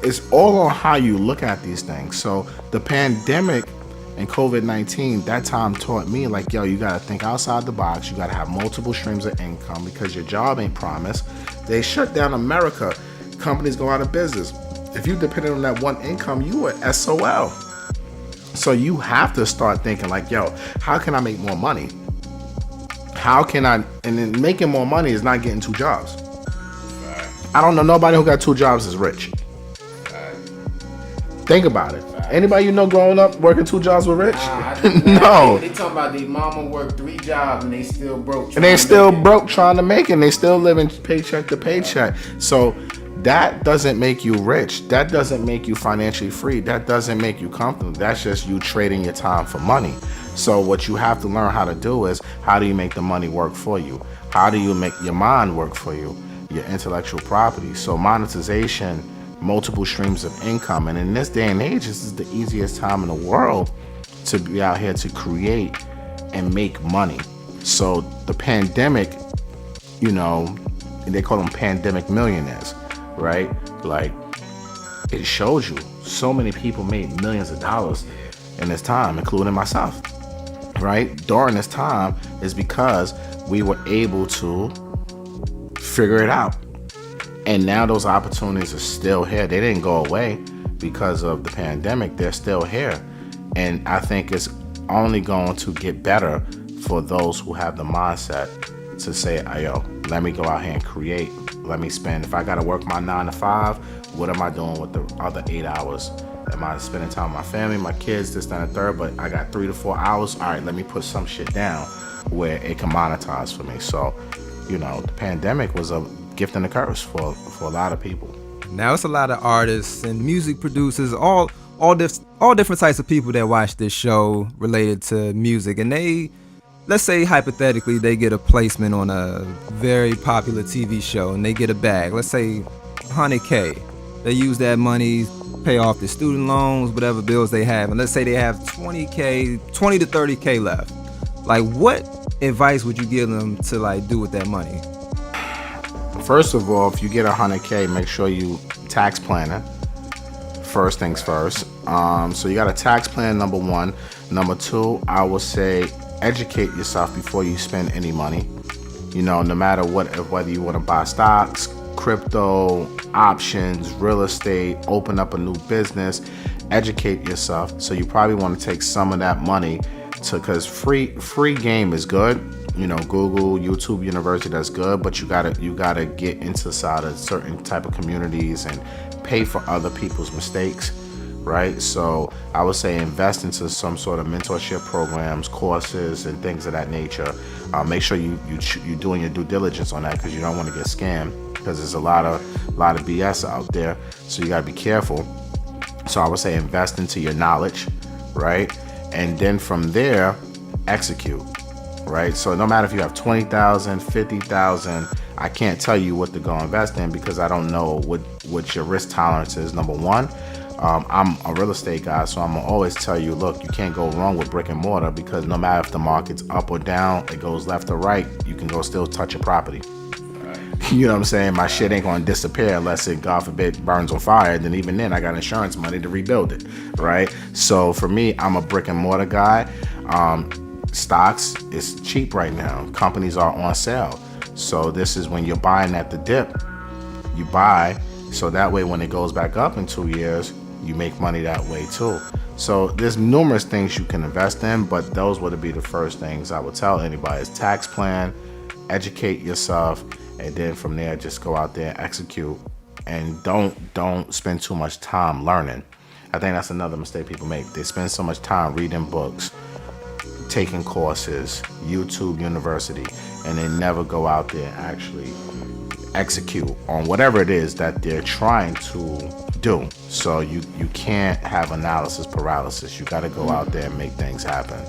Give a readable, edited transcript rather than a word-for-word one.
it's all on how you look at these things. So the pandemic and COVID-19, that time taught me like, yo, you gotta think outside the box. You gotta have multiple streams of income because your job ain't promised. They shut down America. Companies go out of business. If you depended on that one income, you were SOL. So you have to start thinking like, yo, how can I make more money? How can I, and then making more money is not getting two jobs. I don't know nobody who got two jobs is rich. Think about it. Anybody you know growing up working two jobs was rich? No. They talking about their mama worked 3 jobs and they still broke. And they still broke trying to make it. And they still living paycheck to paycheck. So that doesn't make you rich. That doesn't make you financially free. That doesn't make you comfortable. That's just you trading your time for money. So what you have to learn how to do is, how do you make the money work for you? How do you make your mind work for you? Your intellectual property. So monetization, multiple streams of income. And in this day and age, this is the easiest time in the world to be out here to create and make money. So the pandemic, you know, they call them pandemic millionaires, right? Like, it showed you so many people made millions of dollars in this time, including myself, right? During this time is because we were able to figure it out. And now those opportunities are still here. They didn't go away because of the pandemic. They're still here. And I think it's only going to get better for those who have the mindset to say, yo, let me go out here and create. Let me spend, if I got to work my 9 to 5, what am I doing with the other 8 hours? Am I spending time with my family, my kids, this, that, and third? But I got 3 to 4 hours. All right, let me put some shit down where it can monetize for me. So, you know, the pandemic was a gift and a curse for a lot of people. Now it's a lot of artists and music producers, all different types of people that watch this show related to music, and they, let's say hypothetically, they get a placement on a very popular TV show and they get a bag, let's say 100K. They use that money, pay off their student loans, whatever bills they have, and let's say they have 20K, 20 to 30K left. Like, what advice would you give them to like do with that money? First of all, if you get 100K, make sure you tax plan it. First things first. So you got a tax plan, number one. Number two, I would say educate yourself before you spend any money. You know, no matter what, whether you want to buy stocks, crypto, options, real estate, open up a new business, educate yourself. So you probably want to take some of that money because free game is good. You know, Google, YouTube University, that's good, but you gotta get inside of certain type of communities and pay for other people's mistakes, right? So I would say invest into some sort of mentorship programs, courses, and things of that nature. Make sure you're doing your due diligence on that because you don't want to get scammed because there's a lot of BS out there. So you gotta be careful. So I would say invest into your knowledge, right? And then from there, execute. Right, so no matter if you have 20,000, 50,000, I can't tell you what to go invest in because I don't know what your risk tolerance is. Number one, I'm a real estate guy, so I'm gonna always tell you, look, you can't go wrong with brick and mortar because no matter if the market's up or down, it goes left or right, you can go still touch your property. You know what I'm saying? My shit ain't gonna disappear unless it, God forbid, burns on fire. Then even then, I got insurance money to rebuild it, right? So for me, I'm a brick and mortar guy. Stocks is cheap right now. Companies are on sale. So this is when you're buying at the dip. You buy, so that way when it goes back up in 2 years, you make money that way too. So there's numerous things you can invest in, but those would be the first things I would tell anybody is tax plan, educate yourself, and then from there just go out there and execute. And don't spend too much time learning. I think that's another mistake people make. They spend so much time reading books, taking courses, YouTube University, and they never go out there and actually execute on whatever it is that they're trying to do. So you can't have analysis paralysis. You got to go out there and make things happen.